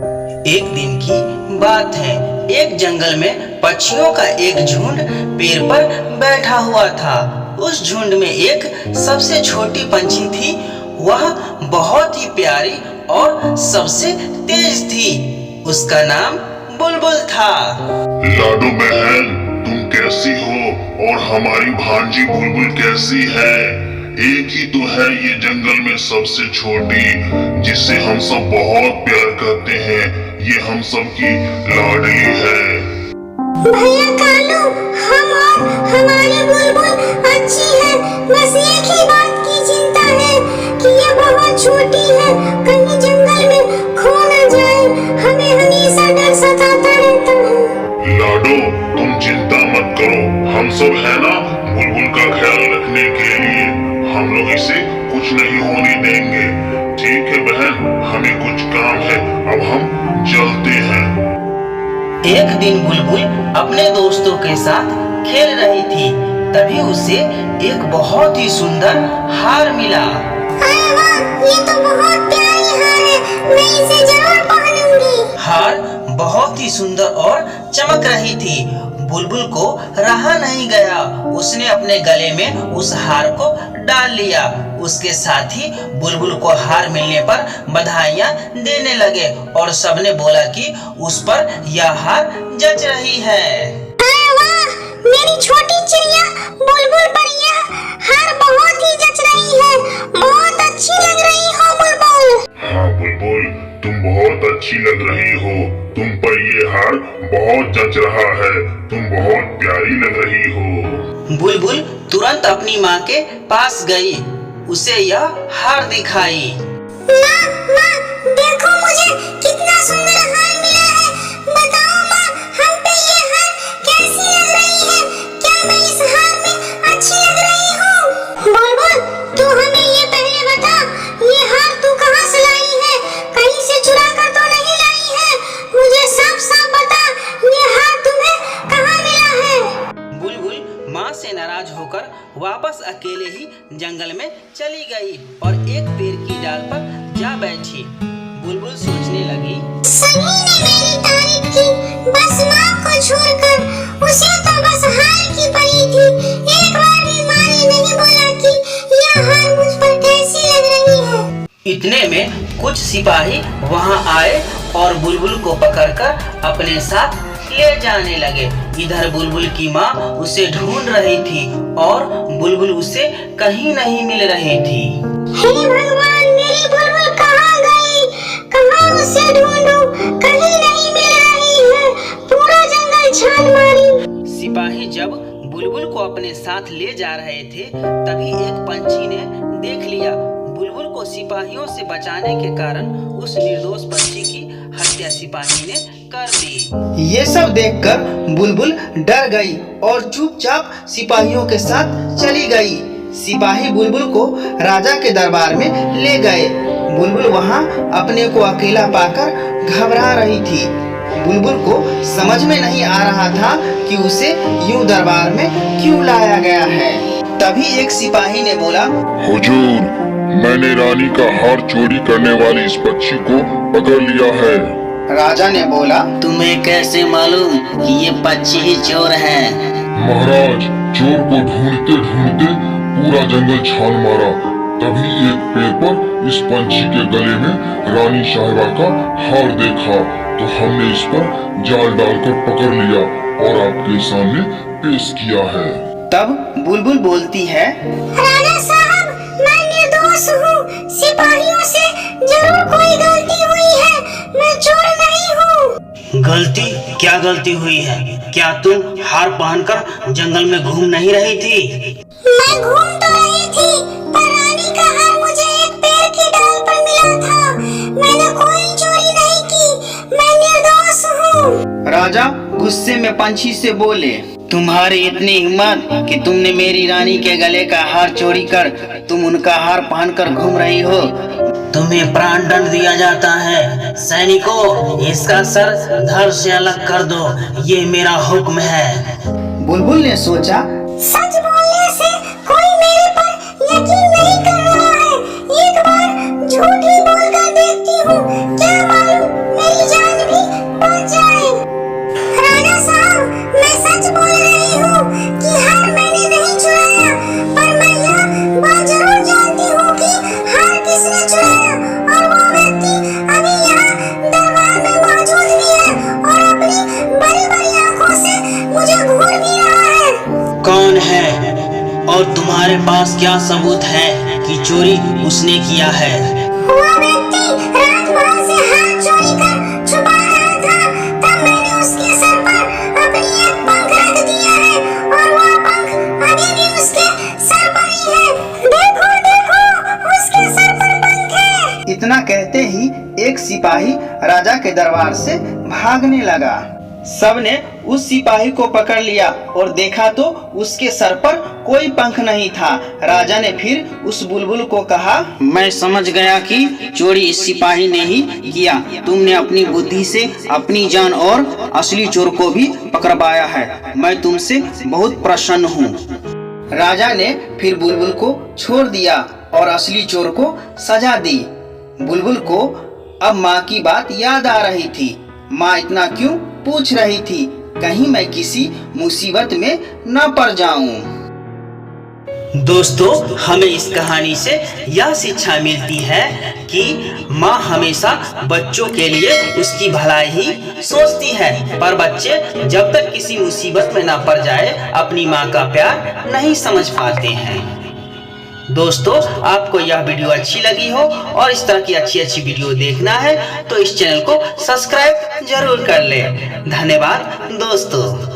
एक दिन की बात है। एक जंगल में पक्षियों का एक झुंड पेड़ पर बैठा हुआ था। उस झुंड में एक सबसे छोटी पंछी थी। वह बहुत ही प्यारी और सबसे तेज थी। उसका नाम बुलबुल था। लाडो बहन, तुम कैसी हो और हमारी भांजी बुलबुल कैसी है? एक ही तो है ये जंगल में सबसे छोटी, जिसे हम सब बहुत प्यार करते हैं। ये हम सब की लाडली है। भैया कालू, हम और हमारी बुलबुल अच्छी है। बस एक ही बात की चिंता है कि ये बहुत छोटी है, कहीं जंगल में खो न जाए। हमें हमेशा डर सताता रहता है। लाडो, तुम चिंता मत करो, हम सब है ना बुलबुल का ख्याल रखने के लिए। हम लोग इसे कुछ नहीं होने देंगे। ठीक है बहन, हमें कुछ काम है, अब हम चलते हैं। एक दिन बुलबुल अपने दोस्तों के साथ खेल रही थी। तभी उसे एक बहुत ही सुंदर हार मिला। अरे वाह, ये तो बहुत प्यारी हार है, मैं इसे जरूर पहनूंगी। हार बहुत ही सुंदर और चमक रही थी। बुलबुल को रहा नहीं गया। उसने अपने गले में उस हार को डाल लिया। उसके साथ ही बुलबुल को हार मिलने पर बधाइयां देने लगे और सबने बोला कि उस पर यह हार जच रही है। अरे वाह, मेरी छोटी चिड़िया बुलबुल पर यह हार बहुत ही जच रही है। बहुत अच्छी लग रही हो बुलबुल। हाँ बुलबुल, तुम बहुत अच्छी लग रही हो। तुम पर ये हार बहुत जच रहा है। तुम बहुत प्यारी लग रही हो। बुलबुल तुरंत अपनी माँ के पास गई। उसे यह हार दिखाई। माँ, माँ, देखो मुझे कितना सुंदर हार मिला है। बताओ माँ, हम पे ये हार कैसी लग रही है? क्या मैं इस हार में अच्छी लग रही हूँ? बुलबुल, तू हमें ये पहले बता, ये हार तू कहाँ से लाई है? कहीं से चुरा कर तो नहीं लाई है? मुझे साफ साफ बता, ये हार तुम्हें कहाँ मिला है? बुलबुल माँ से नाराज होकर वापस अकेले ही जंगल में चली गई और एक पेड़ की डाल पर जा बैठी। बुलबुल सोचने लगी, सभी ने मेरी तारीफ की, बस माँ को छोड़कर। उसे तो बस हार की पड़ी थी। एक बार भी माँ ने नहीं बोला कि यह हार मुझ पर कैसी लग रही है। इतने में कुछ सिपाही वहां आए और बुलबुल को पकड़कर अपने साथ ले जाने लगे। इधर बुलबुल की माँ उसे ढूंढ रही थी और बुलबुल उसे कहीं नहीं मिल रही थी। हे भगवान, मेरी बुलबुल कहाँ गई? कहाँ उसे ढूंढूं? कहीं नहीं मिल रही है। पूरा जंगल छान मारी। सिपाही जब बुलबुल को अपने साथ ले जा रहे थे, तभी एक पंछी ने देख लिया। बुलबुल को सिपाहियों से बचाने के कारण उस निर्दोष पंछी की हत्या सिपाही ने कर दी। ये सब देखकर बुलबुल डर गई और चुपचाप सिपाहियों के साथ चली गई। सिपाही बुलबुल को राजा के दरबार में ले गए। बुलबुल वहां अपने को अकेला पाकर घबरा रही थी। बुलबुल को समझ में नहीं आ रहा था कि उसे यूं दरबार में क्यों लाया गया है। तभी एक सिपाही ने बोला, हुजूर, मैंने रानी का हार चोरी करने वाले इस पक्षी को पकड़ लिया है। राजा ने बोला, तुम्हें कैसे मालूम कि ये पक्षी ही चोर है? महाराज, चोर को ढूंढते ढूंढते पूरा जंगल छान मारा। तभी एक पेड़ पर इस पंछी के गले में रानी साहिबा का हार देखा, तो हमने इस पर जाल डालकर पकड़ लिया और आपके सामने पेश किया है। तब बुलबुल बोलती है, राजा साहब, मैं निर्दोष हूँ। सिपाहियों से जरूर कोई गलती हुई है। मैं चोर नहीं हूँ। गलती? क्या गलती हुई है? क्या तुम हार पहनकर जंगल में घूम नहीं रही थी? मैं घूम तो रही थी, पर रानी का हार मुझे एक पेड़ की डाल पर मिला था। मैंने कोई चोरी नहीं की। मैं निर्दोष हूँ। राजा गुस्से में पंछी से बोले, तुम्हारी इतनी हिम्मत कि तुमने मेरी रानी के गले का हार चोरी कर तुम उनका हार पहनकर घूम रही हो। तुम्हें प्राण दंड दिया जाता है। सैनिकों, इसका सर धड़ से अलग कर दो। ये मेरा हुक्म है। बुलबुल ने सोचा, सच बोलने से कोई मेरे पर यकीन नहीं कर रहा है। एक बार झूठ ही बोलकर देखती हूँ, क्या मालूम मेरी पास क्या सबूत है कि चोरी उसने किया है? वह व्यक्ति राजमहल से हार चोरी कर छुपा रहा था, तब मैंने उसके सर पर अपनी एक पंख रख दिया है और वह पंख अभी भी उसके सर पर ही है। देखो देखो, उसके सर पर पंख है। इतना कहते ही एक सिपाही राजा के दरबार से भागने लगा। सबने उस सिपाही को पकड़ लिया और देखा तो उसके सर पर कोई पंख नहीं था। राजा ने फिर उस बुलबुल को कहा, मैं समझ गया कि चोरी इस सिपाही ने ही किया। तुमने अपनी बुद्धि से अपनी जान और असली चोर को भी पकड़वाया है। मैं तुमसे बहुत प्रसन्न हूँ। राजा ने फिर बुलबुल को छोड़ दिया और असली चोर को सजा दी। बुलबुल को अब माँ की बात याद आ रही थी। माँ इतना क्यों पूछ रही थी, कहीं मैं किसी मुसीबत में न पड़ जाऊं। दोस्तों, हमें इस कहानी से यह शिक्षा मिलती है कि माँ हमेशा बच्चों के लिए उसकी भलाई ही सोचती है, पर बच्चे जब तक किसी मुसीबत में न पड़ जाए अपनी माँ का प्यार नहीं समझ पाते हैं। दोस्तों, आपको यह वीडियो अच्छी लगी हो और इस तरह की अच्छी वीडियो देखना है तो इस चैनल को सब्सक्राइब जरूर कर लें। धन्यवाद दोस्तों।